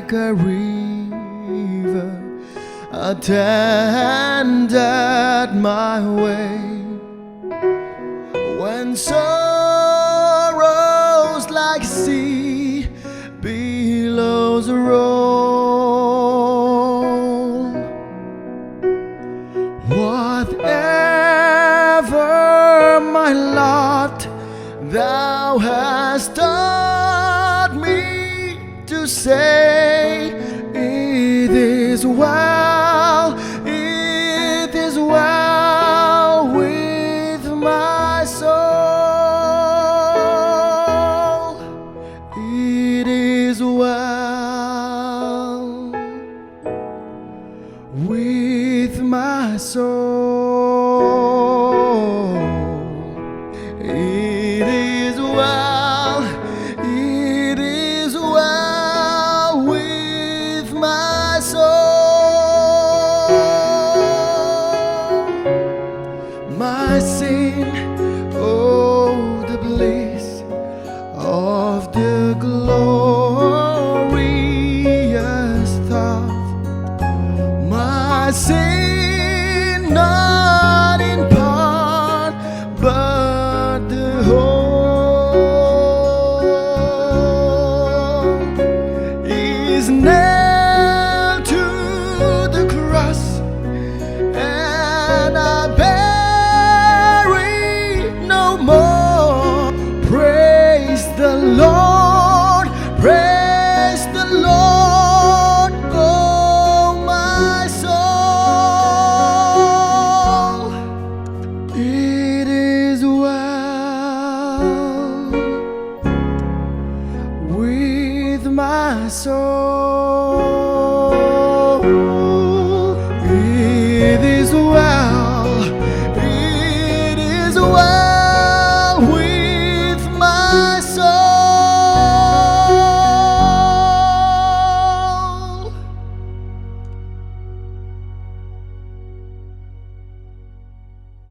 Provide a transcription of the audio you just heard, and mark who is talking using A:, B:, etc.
A: like a river attended my way. When sorrows like sea billows roll, whatever my lot, thou hast taught me to say, it is well, it is well with my soul. It is well with my soul. It is well, it is well with my soul. My sin, oh, the bliss of the glorious thought. My sin, not in part, but the whole, is nailed to the cross, and I bear it no more. Praise the Lord, praise the Lord, oh my soul. It is well with my soul.